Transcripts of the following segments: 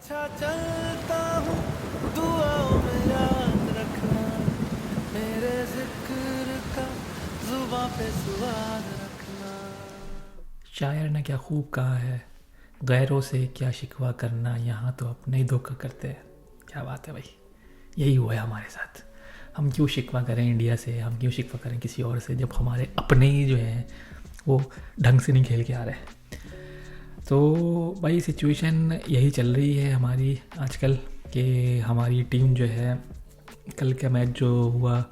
अच्छा चलता हूँ, दुआओं में याद रखना, मेरे जिक्र का जुबां पे स्वाद रखना। शायर ने क्या खूब कहा है, गैरों से क्या शिकवा करना, यहाँ तो अपने ही धोखा करते हैं। क्या बात है भाई, यही हुआ है हमारे साथ। हम क्यों शिकवा करें इंडिया से, हम क्यों शिकवा करें किसी और से, जब हमारे अपने ही जो हैं वो ढंग से नहीं खेल के आ रहे हैं। तो भाई सिचुएशन यही चल रही है हमारी आजकल कि हमारी टीम जो है, कल का मैच जो हुआ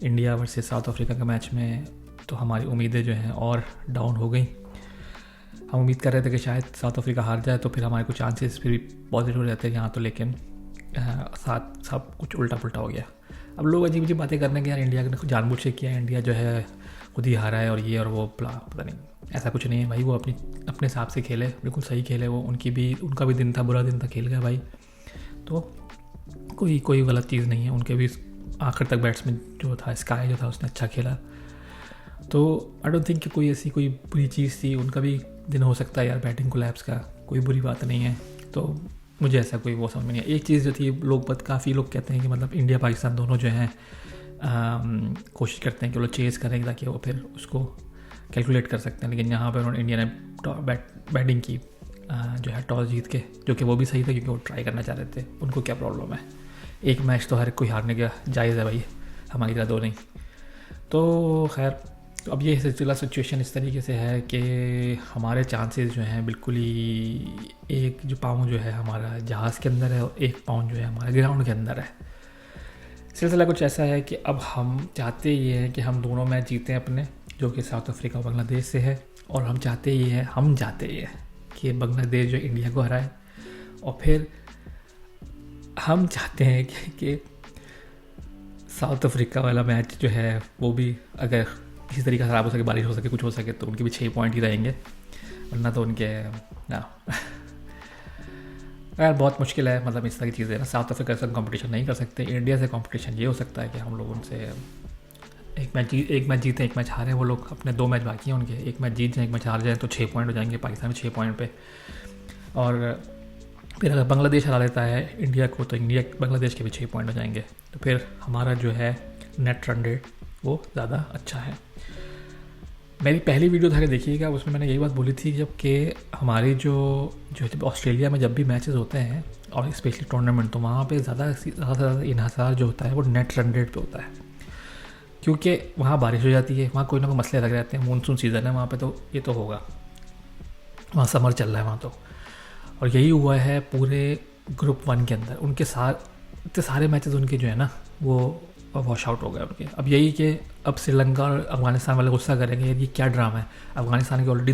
इंडिया वर्सेस साउथ अफ्रीका का मैच में, तो हमारी उम्मीदें जो हैं और डाउन हो गई। हम उम्मीद कर रहे थे कि शायद साउथ अफ्रीका हार जाए तो फिर हमारे कुछ चांसेस फिर भी पॉजिटिव रहते हैं यहाँ, तो लेकिन साथ सब कुछ उल्टा पुल्टा हो गया। अब लोग अजीब अजीब बातें करने के, यार इंडिया ने जानबूझ के किया, इंडिया जो है खुद ही हारा है और ये और वो पता नहीं। ऐसा कुछ नहीं है भाई, वो अपने हिसाब से खेले, बिल्कुल सही खेले वो। उनका भी दिन था, बुरा दिन था, खेल गया भाई। तो कोई गलत चीज़ नहीं है, उनके भी आखिर तक बैट्समैन जो था, स्काई जो था, उसने अच्छा खेला। तो आई डोंट थिंक कि कोई ऐसी कोई बुरी चीज़ थी। उनका भी दिन हो सकता है यार, बैटिंग कोलैप्स का, कोई बुरी बात नहीं है। तो मुझे ऐसा कोई वो समझ में नहीं है। एक चीज़ जो थी, काफ़ी लोग कहते हैं कि मतलब इंडिया पाकिस्तान दोनों जो हैं कोशिश करते हैं कि वो चेज़ करें ताकि वो फिर उसको कैलकुलेट कर सकते हैं, लेकिन यहाँ पर उन्होंने इंडिया ने बैटिंग की जो है टॉस जीत के, जो कि वो भी सही था क्योंकि वो ट्राई करना चाह रहे थे। उनको क्या प्रॉब्लम है, एक मैच तो हर कोई हारने का जायज़ है भाई, हमारी तरह दो नहीं। तो खैर, तो अब ये सिचुएशन इस तरीके से है कि हमारे चांसेस जो हैं बिल्कुल ही, एक जो पाँव जो है हमारा जहाज़ के अंदर है और एक पाँव जो है हमारे ग्राउंड के अंदर है। सिलसिला कुछ ऐसा है कि अब हम चाहते ये हैं कि हम दोनों मैच जीतें अपने, जो कि साउथ अफ्रीका और बांग्लादेश से है। और हम चाहते ये हैं कि बांग्लादेश जो इंडिया को हराए, और फिर हम चाहते हैं कि साउथ अफ्रीका वाला मैच जो है वो भी अगर किसी तरीके से ख़राब हो सके, बारिश हो सके, कुछ हो सके, तो उनके भी 6 पॉइंट ही रहेंगे, वरना तो उनके ना यार बहुत मुश्किल है। मतलब इस तरह की चीज़ें ना, साउथ अफ्रीका से कंपटीशन नहीं कर सकते। इंडिया से कंपटीशन ये हो सकता है कि हम लोग उनसे एक मैच जीतें, एक मैच हारें। वो लोग अपने 2 मैच बाकी हैं उनके, एक मैच जीत जाएँ, एक मैच हार जाएँ तो 6 पॉइंट हो जाएंगे, पाकिस्तान में 6 पॉइंट पे। और फिर अगर बांग्लादेश हरा लेता है इंडिया को, तो इंडिया बांग्लादेश के भी 6 पॉइंट हो जाएंगे। तो फिर हमारा जो है नेट रन रेट वो ज़्यादा अच्छा है। मेरी पहली वीडियो था, देखिएगा, उसमें मैंने यही बात बोली थी जबकि हमारी जो जब ऑस्ट्रेलिया में जब भी मैचेस होते हैं और स्पेशली टूर्नामेंट, तो वहाँ पे ज़्यादा से ज़्यादा इन्हसार जो होता है वो नेट रन रेट पे होता है, क्योंकि वहाँ बारिश हो जाती है, वहाँ कोई ना कोई मसले लग रहते हैं। मानसून सीज़न है वहाँ पे, तो ये तो होगा, वहाँ समर चल रहा है वहाँ तो। और यही हुआ है पूरे ग्रुप 1 के अंदर, उनके इतने सारे मैचेस उनके जो है ना वो वॉश आउट हो गए उनके। अब यही कि अब श्रीलंका और अफगानिस्तान वाले गुस्सा करेंगे, ये क्या ड्रामा है। अफगानिस्तान के ऑलरेडी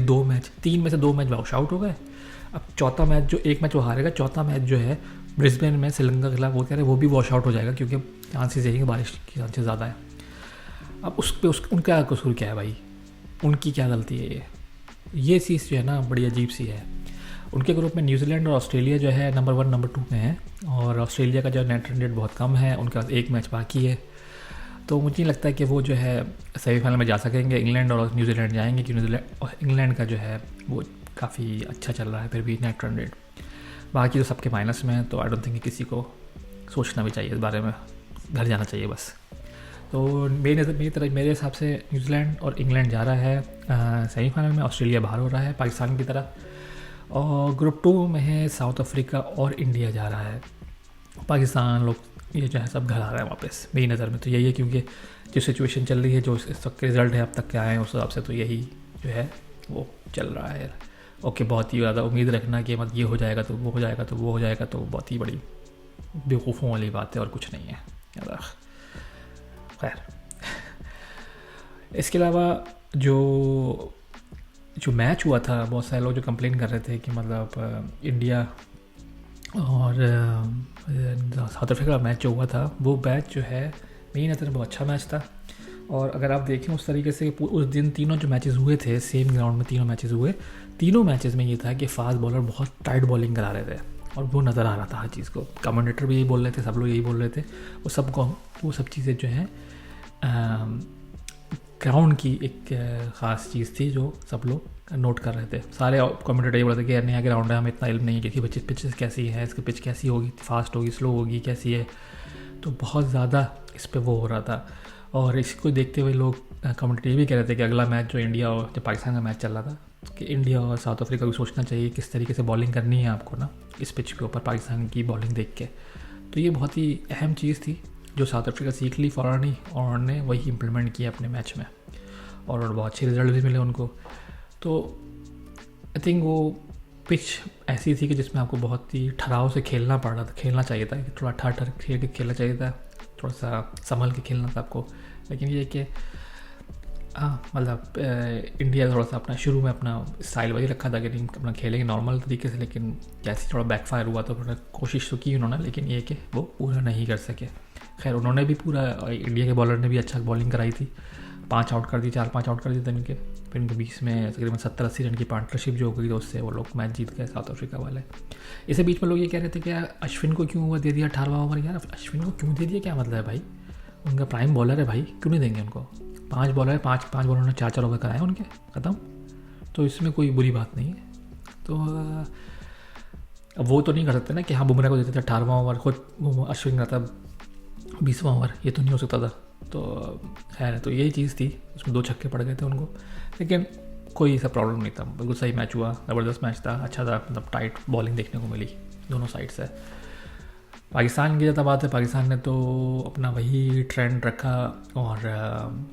3 में से 2 मैच वॉश आउट हो गए। अब चौथा मैच, जो एक मैच वो हारेगा, चौथा मैच जो है ब्रिस्बेन में श्रीलंका के खिलाफ, वो कह रहे हैं वो भी वॉश आउट हो जाएगा, क्योंकि चांसेस यही कि बारिश के चांसेस ज़्यादा है। अब उनका कसूर क्या है भाई, उनकी क्या गलती है। ये चीज़ जो है ना बड़ी अजीब सी है। उनके ग्रुप में न्यूजीलैंड और ऑस्ट्रेलिया जो है नंबर 1 नंबर 2 में है, और ऑस्ट्रेलिया का जो नेट रन रेट बहुत कम है, उनके पास एक मैच बाकी है। तो मुझे नहीं लगता है कि वो जो है सेमीफाइनल में जा सकेंगे। इंग्लैंड और न्यूजीलैंड जाएंगे, कि न्यूजीलैंड और इंग्लैंड का जो है वो काफ़ी अच्छा चल रहा है फिर भी नेट रन रेट। बाकी तो सबके माइनस में है, तो आई डोंट थिंक किसी को सोचना भी चाहिए इस बारे में, घर जाना चाहिए बस। तो मेरे हिसाब से न्यूजीलैंड और इंग्लैंड जा रहा है सेमीफाइनल में, ऑस्ट्रेलिया बाहर हो रहा है पाकिस्तान की तरह। और ग्रुप 2 में है साउथ अफ्रीका और इंडिया जा रहा है। पाकिस्तान लोग ये जो है सब घर आ रहा है वापस, मेरी नज़र में तो यही है, क्योंकि जो सिचुएशन चल रही है, जो इस वक्त के रिज़ल्ट है अब तक के आए हैं, उस हिसाब से तो यही जो है वो चल रहा है। ओके, बहुत ही ज़्यादा उम्मीद रखना कि मत ये हो जाएगा तो वो हो जाएगा तो वो हो जाएगा, तो बहुत ही बड़ी बेवकूफ़ों वाली बात है और कुछ नहीं है। खैर, इसके अलावा जो मैच हुआ था, बहुत सारे लोग जो कंप्लेन कर रहे थे कि मतलब इंडिया और साउथ अफ्रीका का मैच जो हुआ था, वो मैच जो है मेरी नज़र में बहुत अच्छा मैच था। और अगर आप देखें उस तरीके से, उस दिन तीनों जो मैचेस हुए थे, सेम ग्राउंड में तीनों मैचेस हुए, तीनों मैचेस में ये था कि फास्ट बॉलर बहुत टाइट बॉलिंग करा रहे थे, और वो नज़र आ रहा था हर चीज़ को। कमेंटेटर भी यही बोल रहे थे, सब लोग यही बोल रहे थे। वो सब चीज़ें जो हैं ग्राउंड की एक ख़ास चीज़ थी जो सब लोग नोट कर रहे थे। सारे कमेंटेटर ये बोल रहे थे कि नया ग्राउंड है, हमें इतना इल्म नहीं है कि पिचेस कैसी है, इसकी पिच कैसी होगी, फास्ट होगी, स्लो होगी, कैसी है। तो बहुत ज़्यादा इस पर वो हो रहा था। और इसको देखते हुए लोग कमेंटेटर ये भी कह रहे थे कि अगला मैच जो इंडिया और जो पाकिस्तान का मैच चल रहा था, कि इंडिया और साउथ अफ्रीका को सोचना चाहिए किस तरीके से बॉलिंग करनी है आपको ना इस पिच के ऊपर पाकिस्तान की बॉलिंग देख के। तो ये बहुत ही अहम चीज़ थी जो साउथ अफ्रीका सीख ली फ़ौरन ही, और उन्होंने वही इम्प्लीमेंट किया अपने मैच में, और बहुत अच्छे रिजल्ट भी मिले उनको। तो आई थिंक वो पिच ऐसी थी कि जिसमें आपको बहुत ही ठहराव से खेलना पड़ रहा था, खेलना चाहिए था, कि थोड़ा ठहर खेल के खेलना चाहिए था, थोड़ा सा संभल के खेलना था आपको। लेकिन ये कि हाँ, मतलब इंडिया थोड़ा सा अपना शुरू में अपना स्टाइल वही रखा था कि नहीं अपना खेलेंगे नॉर्मल तरीके से, लेकिन जैसे थोड़ा बैकफायर हुआ तो थोड़ा कोशिश तो की उन्होंने, लेकिन ये कि वो पूरा नहीं कर सके। खैर उन्होंने भी पूरा, इंडिया के बॉलर ने भी अच्छा बॉलिंग कराई थी, 5 आउट कर दी, 4-5 आउट कर दिए थे इनके। फिर इनके बीच में तकरीबन 70-80 रन की पार्टनरशिप जो हो गई, तो उससे वो लोग मैच जीत गए साउथ अफ्रीका वाले। इसी बीच में लोग ये कह रहे थे कि अश्विन को क्यों हुआ दे दिया 18वां ओवर। यार अश्विन को क्यों दे दिया, क्या मतलब है भाई, उनका प्राइम बॉलर है भाई, क्यों नहीं देंगे उनको। 5 बॉलर है, 5 बॉलर ने 4-4 ओवर कराए उनके, ख़त्म। तो इसमें कोई बुरी बात नहीं है। तो अब वो तो नहीं कर सकते ना कि हाँ बुमराह को देते थे 18वां ओवर, खुद अश्विन रहता 20वां ओवर, ये तो नहीं हो सकता था। तो खैर, तो यही चीज़ थी, उसमें 2 छक्के पड़ गए थे उनको, लेकिन कोई ऐसा प्रॉब्लम नहीं था, बिल्कुल सही मैच हुआ, ज़बरदस्त मैच था, अच्छा था, मतलब टाइट बॉलिंग देखने को मिली दोनों साइड से। पाकिस्तान की ज़्यादा बात है, पाकिस्तान ने तो अपना वही ट्रेंड रखा और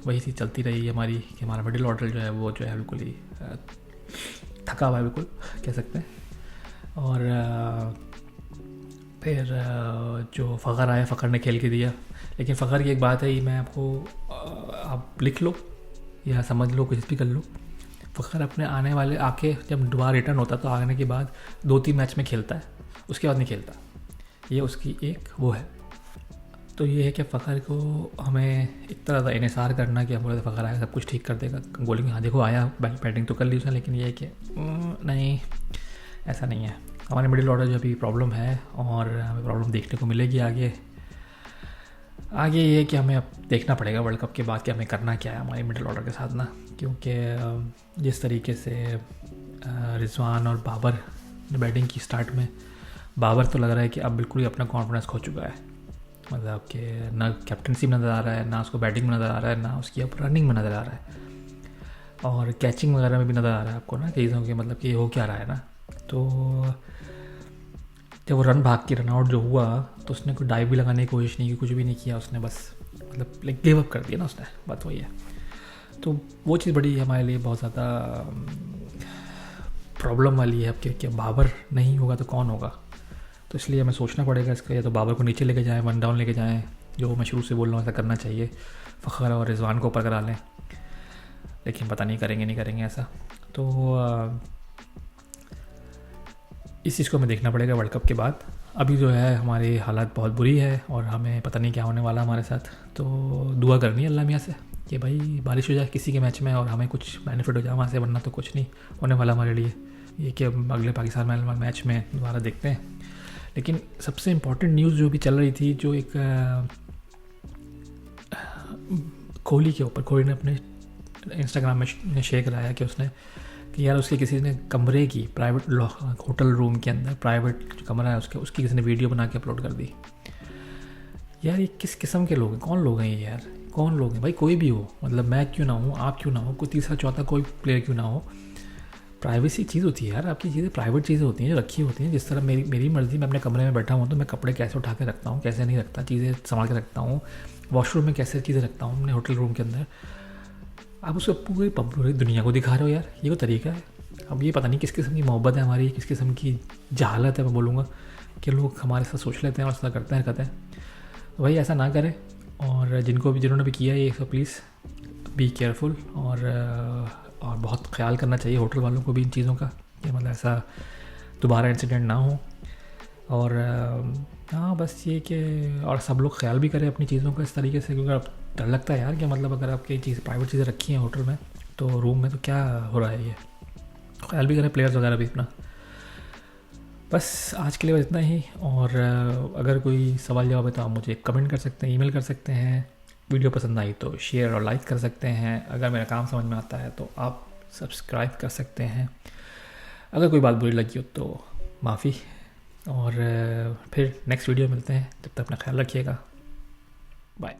वही चीज़ चलती रही हमारी, कि हमारा मिडिल ऑर्डर जो है वो जो है बिल्कुल ही थका हुआ है, बिल्कुल कह सकते हैं। और फिर जो फ़खर आया, फ़खर ने खेल के दिया। लेकिन फ़खर की एक बात है, ये मैं आपको आप लिख लो या समझ लो, कुछ भी कर लो, फ़खर अपने आने वाले आके जब दोबारा रिटर्न होता है तो आने के बाद 2-3 मैच में खेलता है, उसके बाद नहीं खेलता, ये उसकी एक वो है। तो ये है कि फ़खर को हमें एक तरह का इन्हिसार करना कि हम बोले फ़खर आया सब कुछ ठीक कर देगा, बॉलिंग हाँ देखो आया, बैटिंग तो कर ली उसने, लेकिन ये है कि नहीं, ऐसा नहीं है। हमारे मिडिल ऑर्डर जो अभी प्रॉब्लम है, और हमें प्रॉब्लम देखने को मिलेगी आगे ये है कि हमें अब देखना पड़ेगा वर्ल्ड कप के बाद कि हमें करना क्या है हमारे मिडिल ऑर्डर के साथ ना, क्योंकि जिस तरीके से रिजवान और बाबर ने बैटिंग की स्टार्ट में, बाबर तो लग रहा है कि अब बिल्कुल ही अपना कॉन्फिडेंस खो चुका है, मतलब कि ना कैप्टनसी में नज़र आ रहा है, ना उसको बैटिंग में नज़र आ रहा है, ना उसकी अब रनिंग में नज़र आ रहा है, और कैचिंग वगैरह में भी नज़र आ रहा है आपको ना चीज़ों के, मतलब कि हो क्या रहा है ना। तो जब वो रन भाग के रन आउट जो हुआ तो उसने कोई डाइव भी लगाने की कोशिश नहीं की, कुछ भी नहीं किया उसने, बस मतलब लाइक गिव अप कर दिया ना उसने, बात वही है। तो वो चीज़ बड़ी हमारे लिए बहुत ज़्यादा प्रॉब्लम वाली है अब कि बाबर नहीं होगा तो कौन होगा। तो इसलिए हमें सोचना पड़ेगा इसका, या तो बाबर को नीचे लेके जाएँ, 1 डाउन लेके जाएँ, जो मैं शुरू से बोल रहा हूँ ऐसा करना चाहिए, फ़खर और रिजवान को ऊपर करा लें, लेकिन पता नहीं करेंगे नहीं करेंगे ऐसा। तो इस चीज़ को हमें देखना पड़ेगा वर्ल्ड कप के बाद। अभी जो है हमारी हालत बहुत बुरी है और हमें पता नहीं क्या होने वाला हमारे साथ। तो दुआ करनी है अल्लाह मियाँ से कि भाई बारिश हो जाए किसी के मैच में और हमें कुछ बेनिफिट हो जाए वहाँ से, वरना तो कुछ नहीं होने वाला हमारे लिए। ये कि अगले पाकिस्तान मैच में दोबारा देखते हैं। लेकिन सबसे इम्पॉर्टेंट न्यूज़ जो भी चल रही थी, जो एक कोहली के ऊपर, कोहली ने अपने इंस्टाग्राम में शेयर कराया कि उसने कि यार उसके किसी ने कमरे की प्राइवेट होटल रूम के अंदर प्राइवेट जो कमरा है उसकी किसी ने वीडियो बना के अपलोड कर दी। यार ये किस किस्म के लोग हैं, कौन लोग हैं ये यार, कौन लोग हैं भाई, कोई भी हो, मतलब मैं क्यों ना हूँ, आप क्यों ना हो, कोई तीसरा चौथा कोई प्लेयर क्यों ना हो, प्राइवेसी चीज़ होती है यार, आपकी चीज़ें प्राइवेट चीज़ें होती हैं जो रखी होती हैं। जिस तरह मेरी मर्ज़ी, मैं अपने कमरे में बैठा हूँ तो मैं कपड़े कैसे उठा के रखता हूँ, कैसे नहीं रखता, चीज़ें संभाल के रखता हूँ, वॉशरूम में कैसे चीज़ें रखता हूँ अपने होटल रूम के अंदर। आप उसको पूरी दुनिया को दिखा रहे हो यार, ये कोई तरीका है। अब ये पता नहीं किस किस्म की मोहब्बत है हमारी, किस किस्म की जहालत है, मैं बोलूँगा कि लोग हमारे साथ सोच लेते हैं और ऐसा करते हैं। तो भाई ऐसा ना करें, और जिन्होंने भी किया ये सब प्लीज़ बी केयरफुल, और बहुत ख्याल करना चाहिए होटल वालों को भी इन चीज़ों का, कि मतलब ऐसा दोबारा इंसिडेंट ना हो। और हाँ बस ये कि और सब लोग ख्याल भी करें अपनी चीज़ों का इस तरीके से, क्योंकि अब डर लगता है यार कि मतलब अगर आपकी चीज़ प्राइवेट चीज़ें रखी हैं होटल में तो रूम में, तो क्या हो रहा है, ये ख्याल भी करें प्लेयर्स वगैरह भी अपना। बस आज के लिए बस इतना ही, और अगर कोई सवाल जवाब है तो आप मुझे कमेंट कर सकते हैं, ईमेल कर सकते हैं। वीडियो पसंद आई तो शेयर और लाइक कर सकते हैं। अगर मेरा काम समझ में आता है तो आप सब्सक्राइब कर सकते हैं। अगर कोई बात बुरी लगी हो तो माफ़ी, और फिर नेक्स्ट वीडियो मिलते हैं। तब तक अपना ख्याल रखिएगा। बाय।